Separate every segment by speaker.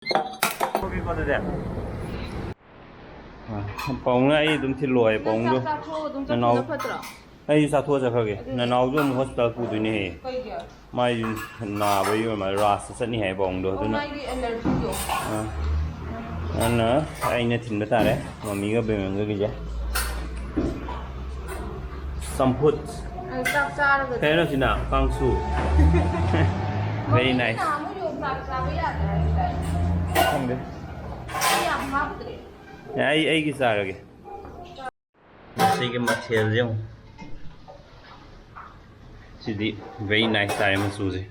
Speaker 1: Coffee for the day. Pong ấy đúng thì lùi pong luôn. Nó ấy sao thua ra cái nó nào cũng hospital phụ tụi này mai na bây giờ mà ras sẽ đi hay pong được tụi nó anh nữa anh này thìn ta đấy mà mình có bên mình cái gì samput thế nó chỉ nào kang su very nice không biết ai cái sao rồi cái material riêng Sidi very nice tare masuzi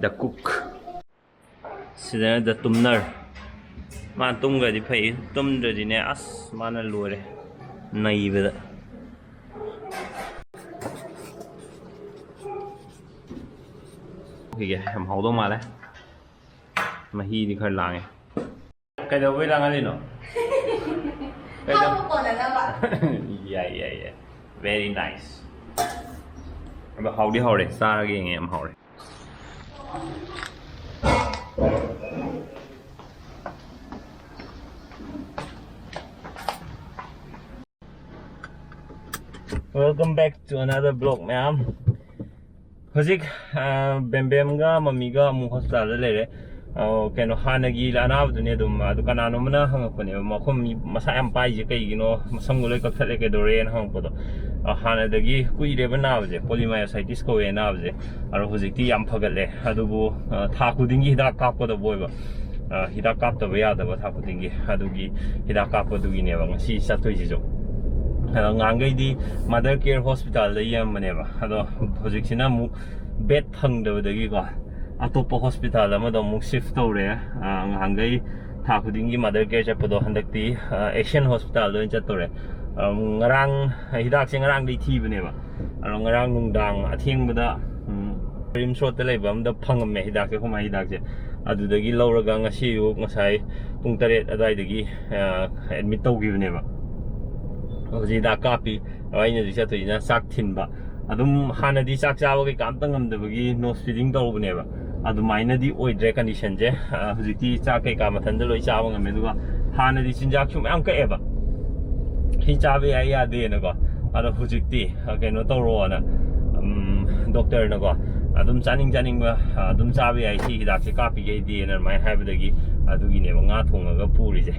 Speaker 1: the cook sida the tumner man tum ga di phai tum de di ne as mana lore nai be da kìa hầm hậu đâu mà đấy mà hi đi khơi làng cái đầu với làng cái gì nữa cái đầu yeah very nice mà hậu đi hậu đấy xa ra cái em hậu đấy welcome back to another vlog ma'am Hojik bem mamiga mu hospital le keno hanagi lana dune dum adu kanano mana hang pone makhom masa am pai je kai gino masanguloi ka thale ke dore en hang podo hana dagi kui re bana je polymyositis ko e na je aro hojik ti am phagal le adu bu tha kudingi da kap ko do boiba hida kap to ya da ba tha kudingi adu gi hida kap do gi ne ba si sa toi ji jo ngangai di mother care hospital da yam mane ba ado hojik sina mu bed phang da gi ko atopa hospital ama da mu shift to re ngangai tha khuding gi mother care cha podo handakti asian hospital do cha to re ngarang hidak sing ngarang di thi bane ba aro ngarang nungdang athing bada rim shot te lei bam da phang me hidak ke khoma hidak je adu da gi lawraga ngasi yu ngasai pung 8 adai da gi admit to gi bane ba Hojik da kapi aina di satu ina sak thin ba adum hana di sak chawa ke kam tangam de bagi nose feeding to bune ba adu maina di oidre condition je hojik ti cha ke ka mathan de loi chawa ngame duga hana di sinjak chum am ka eba hi chawe ai ya de na ko adu hojik ti ke no to ro na doctor na ko adum chaning ba adum chawe ai hi dak se kapi ge di na mai ha ba dagi adu gi ne ba nga thong ga puri je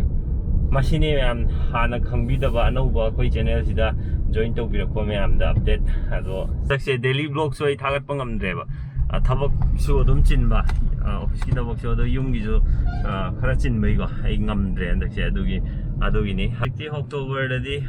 Speaker 1: Masini ma'am hana khangbi-daba anauba koi channel sida join tawbirakpa ma'am da update ado sakse daily vlog so ai thagatpa ngamdreba thabak su adum chinba office ki thabak so do yum gi jo khara chinbai go ai ngamdre andakse adugi ni hakti October da di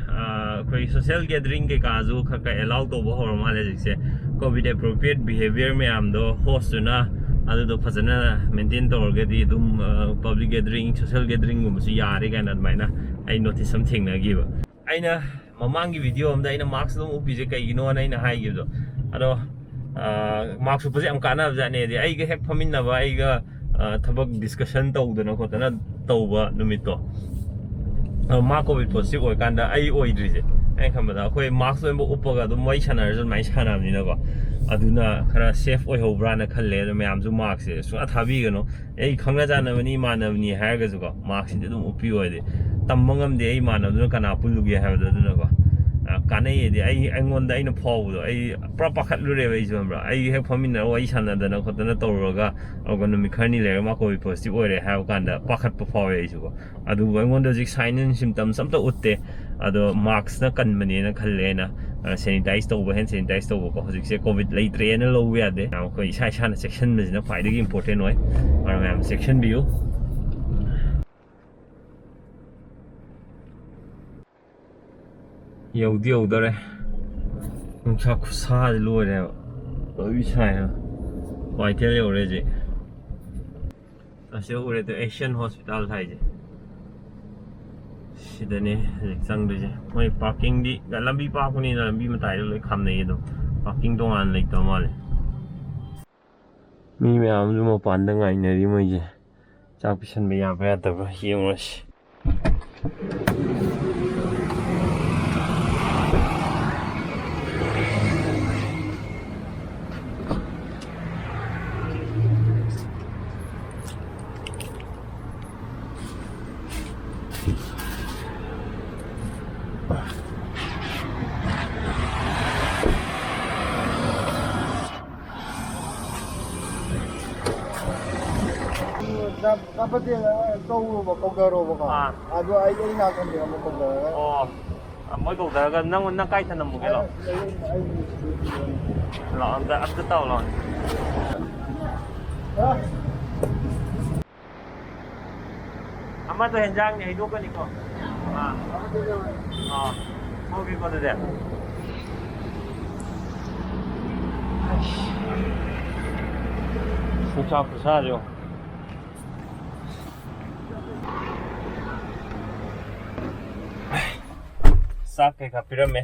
Speaker 1: koi social gathering ke ka ju kha ka allow to bo hor ma le jikse covid appropriate behavior ma'am do host na adu do phajana maintain torga di dum public gathering social gathering gum su yare kana maina ai notice something na give aina mamangi video amda aina marks dum upi je kai gino na aina hai give do ado marks upi je am kana jane di ai ga hek phamin na ba ai ga thabak discussion tawdana khotana tawba numito ma covid positive oi kanda ai oi dri je ai khamada khoi marks lo upaga dum mai chana jon mai chana ni na ko aduna khara safe oi hobra na khalle do mayam ju marks se su athabi gano ei khangna jana bani manavni ha ga ju ko marks ni dum upi oi de tammangam de ei manavdu kana pulugi ha da du na ko kanai de ai angon da ina phaw do ai proper khat lu re bai ju bra ai he phamin na oi chana da na khotana tawroga ogonu mi khani le ma ko positive oi re ha kan da pakhat pa phaw ei ju ko adu angon da jik sign symptoms samta utte ado marks na kan mani na khalle na sanitize to hand sanitize to ko hojik se covid lei tre na lo ya de na ko isa isa na section me na faida gi important oi ar ma'am section view yo dare cha ku sa lo re oi sai ha wai te le re ji ase ore to Asian hospital thai je sidane sang de je moi parking di ga lambi park ni na lambi matai lo kham nei do parking dong an lei to ma le mi me am lu mo pan da ngai ne ri moi je chak pisan me ya ba ta ba hiung ro shi
Speaker 2: ꯅꯄꯠꯇꯦ ꯀꯧꯔꯨꯕ ꯀꯧꯗꯔꯨꯕꯀꯣ ꯑꯗꯨ ꯑꯩ ꯅꯥꯀꯟꯗ ꯑꯃꯨꯛ ꯀꯧꯗꯔꯒ
Speaker 1: ꯑꯣ ꯃꯣꯏ ꯀꯧꯗꯔꯒ ꯅꯪ ꯀꯥꯏ ꯊꯅꯝꯃꯨꯒꯦ ꯂꯥꯛꯑꯣ ꯂꯥꯛꯑꯣ ꯑꯝꯇ ꯇꯧ ꯂꯥꯛꯑꯣ ꯑꯃꯗꯣ ꯍꯦꯟꯖꯥꯡꯅꯤ ꯍꯩꯗꯣꯛꯀꯅꯤꯀꯣ ꯊꯣꯛꯒꯦꯀꯣ ꯑꯗꯨꯗꯤ ꯅꯨꯡꯁꯥ ꯈꯨꯁꯥꯁꯦ ꯆꯥꯛ ꯀꯩꯀꯥ ꯄꯤꯔꯝꯃꯦ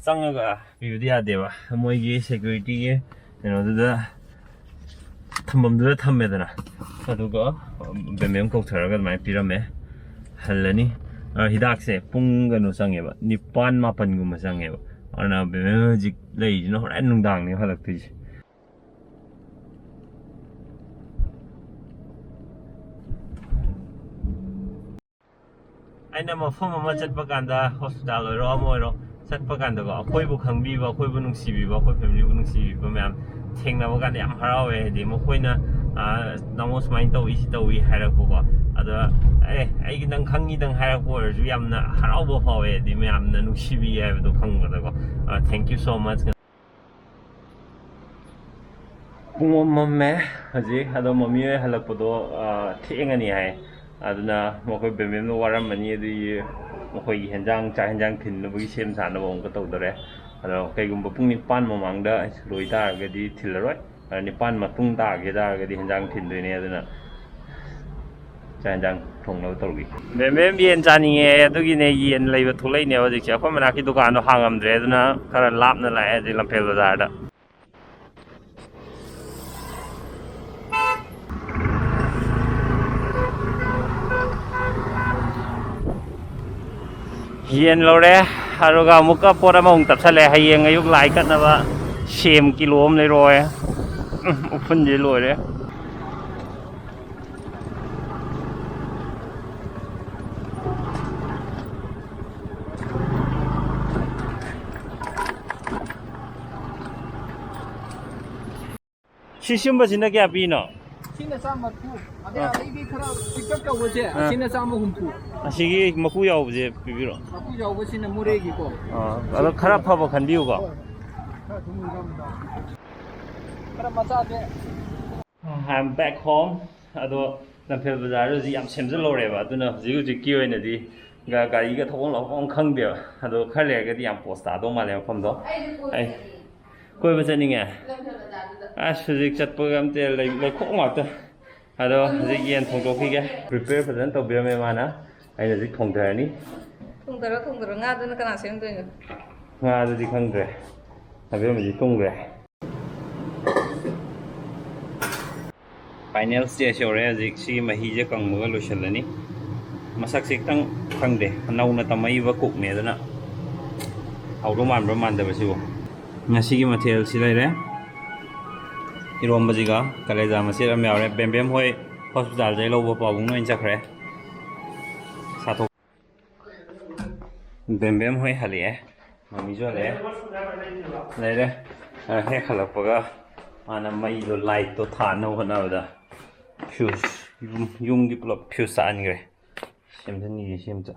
Speaker 1: ꯆꯪꯉꯒ ꯄꯤꯕꯗꯤ ꯌꯥꯗꯦꯕ ꯃꯣꯏꯒꯤ ꯁꯦꯀ꯭ꯌꯨꯔꯤꯇꯤꯒꯤ ꯀꯩꯅꯣꯗꯨꯗ ꯊꯝꯐꯝꯗꯨꯗ ꯊꯝꯃꯦꯗꯅ ꯑꯗꯨꯒ ꯕꯦꯝꯕꯦꯝ ꯀꯧꯊꯔꯒ ꯑꯗꯨꯃꯥꯏꯅ ꯄꯤꯔꯝꯃꯦ ꯍꯜꯂꯅꯤ ꯍꯤꯗꯥꯛꯁꯦ ꯄꯨꯡ ꯀꯩꯅꯣ ꯆꯪꯉꯦꯕ 9-10 ꯆꯪꯉꯦꯕ ꯑꯗꯨꯅ ꯕꯦꯝꯕꯦꯝ ꯍꯧꯖꯤꯛ ꯂꯩꯔꯤꯁꯤꯅ ꯍꯣꯔꯦꯟ ꯅꯨꯡꯗꯥꯡꯅꯦ ꯍꯜꯂꯛꯇꯣꯏꯁꯦ ꯑꯩꯅ ꯃꯐꯝ ꯑꯃ ꯆꯠꯄ ꯀꯥꯟꯗ ꯍꯣꯁꯄꯤꯇꯥꯜ ꯑꯣꯏꯔꯣ ꯑꯃ ꯑꯣꯏꯔꯣ ꯆꯠꯄ ꯀꯥꯟꯗꯀꯣ ꯑꯩꯈꯣꯏꯕꯨ ꯈꯪꯕꯤꯕ ꯑꯩꯈꯣꯏꯕꯨ ꯅꯨꯡꯁꯤꯕꯤꯕ ꯑꯩꯈꯣꯏ ꯐꯦꯃꯤꯂꯤꯕꯨ ꯅꯨꯡꯁꯤꯕꯤꯕ ꯃꯌꯥꯝ ꯊꯦꯡꯅꯕ ꯀꯥꯟꯗ ꯌꯥꯝ ꯍꯔꯥꯎꯋꯦ ꯍꯥꯏꯗꯤ ꯃꯈꯣꯏꯅ ꯅꯪꯉꯣ ꯁꯨꯃꯥꯏꯅ ꯇꯧꯏ ꯁꯤ ꯇꯧꯏ ꯍꯥꯏꯔꯛꯄꯀꯣ ꯑꯗ ꯑꯩꯒꯤ ꯅꯪ ꯈꯪꯉꯤꯗꯪ ꯍꯥꯏꯔꯛꯄ ꯑꯣꯏꯔꯁꯨ ꯌꯥꯝꯅ ꯍꯔꯥꯎꯕ ꯐꯥꯎꯋꯦ ꯍꯥꯏꯗꯤ ꯃꯌꯥꯝꯅ ꯅꯨꯡꯁꯤꯕꯤ ꯍꯥꯏꯕꯗꯣ ꯈꯪꯕꯗꯀꯣ ꯊꯦꯡꯛ ꯌꯨ ꯁꯣ ꯃꯆ ꯄꯨꯡ ꯑꯃꯝꯃꯦ ꯍꯧꯖꯤꯛ ꯑꯗꯣ ꯃꯃꯤ ꯍꯣꯏ ꯍꯜꯂꯛꯄꯗꯣ ꯊꯦꯡꯉꯅꯤ ꯍꯥꯏ ꯑꯗꯨꯅ ꯃꯈꯣꯏ ꯕꯦꯝꯕꯦꯝꯗꯣ ꯋꯥꯔꯝꯃꯅꯤ ꯑꯗꯨꯒꯤ ꯃꯈꯣꯏꯒꯤ ꯆꯥꯛ ꯍꯦꯟꯖꯥꯡ ꯊꯤꯟꯅꯕꯒꯤ ꯁꯦꯝ ꯁꯥꯅꯕ ꯑꯃꯨꯛꯀ ꯇꯧꯗꯣꯔꯦ ꯑꯗꯣ ꯀꯩꯒꯨꯝꯕ ꯄꯨꯡ 9 ꯃꯃꯥꯡꯗ ꯂꯣꯏ ꯇꯥꯔꯒꯗꯤ ꯊꯤꯜꯂꯔꯣꯏ 9 ꯃꯇꯨꯡ ꯇꯥꯒꯦ ꯇꯥꯔꯒꯗꯤ ꯍꯦꯟꯖꯥꯡ ꯊꯤꯟꯗꯣꯏꯅꯦ ꯑꯗꯨꯅ ꯆꯥꯛ ꯍꯦꯟꯖꯥꯡ ꯊꯣꯡꯅꯕ ꯇꯧꯔꯤ ꯕꯦꯝꯕꯦꯝ ꯌꯦꯟ ꯆꯥꯅꯤꯡꯉꯦ ꯑꯗꯨꯒꯤꯅꯦ ꯌꯦꯟ ꯂꯩꯕ ꯊꯣꯛꯂꯛꯏꯅꯦꯕ ꯍꯧꯖꯤꯛꯁꯦ ꯑꯩꯈꯣꯏ ꯃꯅꯥꯛꯀꯤ ꯗꯨꯀꯥꯟꯗꯣ ꯍꯥꯡꯉꯝꯗ꯭ꯔꯦ ꯑꯗꯨꯅ ꯈꯔ ꯂꯥꯞꯅ ꯂꯥꯛꯑꯦ ꯍꯧꯖꯤꯛ ꯂꯝꯐꯦꯜ ꯕꯖꯥꯔꯗ ꯌꯦꯟ ꯂꯧꯔꯦ ꯑꯗꯨꯒ ꯑꯃꯨꯛꯀ ꯄꯣꯠ ꯑꯃꯃꯨꯛ ꯇꯞꯁꯜꯂꯦ ꯍꯌꯦꯡ ꯑꯌꯨꯛ ꯂꯥꯏ ꯀꯠꯅꯕ ꯁꯦꯝ ꯀꯤꯂꯣ ꯑꯃ ꯂꯩꯔꯣꯏ ꯎꯐꯨꯟꯁꯦ ꯂꯣꯏꯔꯦ ꯁꯤꯁꯨꯝꯕꯁꯤꯅ ꯀꯌꯥ ꯄꯤꯅꯣ
Speaker 2: ꯁꯤꯅ 130 ꯑꯗꯩ ꯑꯩꯒꯤ ꯈꯔ ꯄꯤꯛꯇꯛ ꯇꯧꯕꯁꯦ ꯑꯁꯤꯅ 150
Speaker 1: ꯑꯁꯤꯒꯤ ꯃꯀꯨ ꯌꯥꯎꯕꯁꯦ ꯄꯤꯕꯤꯔꯣ
Speaker 2: ꯃꯀꯨ ꯌꯥꯎꯕꯁꯤꯅ ꯃꯣꯔꯦꯒꯤꯀꯣ
Speaker 1: ꯑꯗꯣ ꯈꯔ ꯐꯕ ꯈꯟꯕꯤꯌꯨꯀꯣ
Speaker 2: ꯈꯔ ꯃꯆꯥꯁꯦ
Speaker 1: I'm back home ꯑꯗꯣ ꯂꯝꯐꯦꯜ ꯕꯖꯥꯔꯗ ꯍꯧꯖꯤꯛ ꯌꯥꯝ ꯁꯦꯝꯖꯤꯜꯍꯧꯔꯦꯕ ꯑꯗꯨꯅ ꯍꯧꯖꯤꯛꯀꯤ ꯑꯣꯏꯅꯗꯤ ꯒꯥꯔꯤꯒ ꯊꯧꯐꯝ ꯂꯥꯛꯐꯝ ꯈꯪꯗꯦꯕ ꯑꯗꯣ ꯈꯔ ꯂꯩꯔꯒꯗꯤ ꯌꯥꯝ ꯄꯣꯁ ꯇꯥꯗꯧ ꯃꯥꯜꯂꯦ ꯃꯐꯝꯗꯣ ꯑꯩ ꯀꯣꯏꯕ ꯆꯠꯅꯤꯡꯉꯦ ꯑꯁ ꯍꯧꯖꯤꯛ ꯆꯠꯄꯒ ꯑꯝꯇ ꯂꯩꯈꯣꯝ ꯉꯥꯛꯇ ꯑꯗꯣ ꯍꯧꯖꯤꯛ ꯌꯦꯟ ꯊꯣꯡꯗꯣꯛꯈꯤꯒꯦ ꯄ꯭ꯔꯤꯄꯦꯌꯔ ꯐꯖꯅ ꯇꯧꯕꯤꯔꯝꯃꯦ ꯃꯥꯅ ꯑꯩꯅ ꯍꯧꯖꯤꯛ ꯊꯣꯡꯊꯔꯅꯤ
Speaker 3: ꯊꯣꯡꯗꯔꯣ ꯉꯥꯗꯨꯅ ꯀꯅꯥ ꯁꯦꯝꯗꯣꯏꯅꯣ
Speaker 1: ꯉꯥꯗꯨꯗꯤ ꯈꯪꯗ꯭ꯔꯦ ꯍꯥꯏꯕꯤꯔꯝꯃꯗꯤ ꯇꯨꯝꯈ꯭ꯔꯦ ꯐꯥꯏꯅꯦꯜ ꯁ꯭ꯇꯦꯖ ꯌꯧꯔꯦ ꯍꯧꯖꯤꯛ ꯁꯤꯒꯤ ꯃꯍꯤꯁꯦ ꯀꯪꯕꯒ ꯂꯣꯏꯁꯤꯜꯂꯅꯤ ꯃꯁꯛꯁꯦ ꯈꯤꯇꯪ ꯈꯪꯗꯦ ꯅꯧꯅ ꯇꯝꯃꯛꯏꯕ ꯀꯨꯛꯅꯦ ꯑꯗꯨꯅ ꯍꯥꯎꯗꯧ ꯃꯥꯟꯕ꯭ꯔꯥ ꯃꯥꯟꯗꯕꯁꯤꯕꯨ ꯉꯁꯤꯒꯤ ꯃꯊꯦꯜꯁꯤ ꯂꯩꯔꯦ ꯏꯔꯣꯝꯕꯁꯤꯒ ꯀꯂꯦꯖꯥ ꯃꯆꯦꯠ ꯑꯃ ꯌꯥꯎꯔꯦ ꯕꯦꯝꯕꯦꯝ ꯍꯣꯏ ꯍꯣꯁꯄꯤꯇꯥꯜꯗꯒꯤ ꯂꯧꯕ ꯄꯥꯕꯨꯡ ꯑꯣꯏꯅ ꯆꯠꯈ꯭ꯔꯦ ꯕꯦꯝꯕꯦꯝ ꯍꯣꯏ ꯍꯜꯂꯛꯑꯦ ꯃꯃꯤꯁꯨ ꯍꯜꯂꯛꯑꯦ ꯂꯩꯔꯦ ꯍꯦꯛ ꯍꯜꯂꯛꯄꯒ ꯃꯥꯅ ꯃꯩꯗꯣ ꯂꯥꯏꯠꯇꯣ ꯊꯥꯅꯕ ꯍꯣꯠꯅꯕꯗ ꯐ꯭ꯌꯨꯁ ꯌꯨꯝꯒꯤ ꯄꯨꯂꯞ ꯐ꯭ꯌꯨꯁ ꯆꯥꯛꯍꯟꯈ꯭ꯔꯦ ꯁꯦꯝꯖꯟꯈꯤꯒꯦ ꯁꯤ ꯑꯝꯇ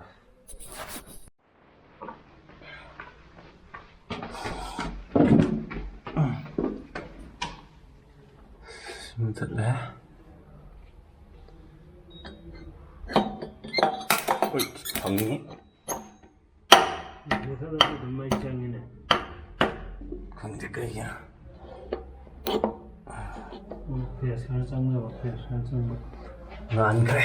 Speaker 1: ꯃꯨꯊꯠꯂꯦ ꯍꯣꯏ ꯐꯪꯉꯤ ꯃꯨꯊꯠꯂꯁꯨ ꯑꯗꯨꯝ ꯃꯩ ꯆꯪꯉꯤꯅꯦ ꯈꯪꯗꯦ ꯀꯩꯒꯤꯅꯣ ꯐꯦꯁ ꯈꯔ ꯆꯪꯅꯕ ꯉꯥꯟꯈ꯭ꯔꯦ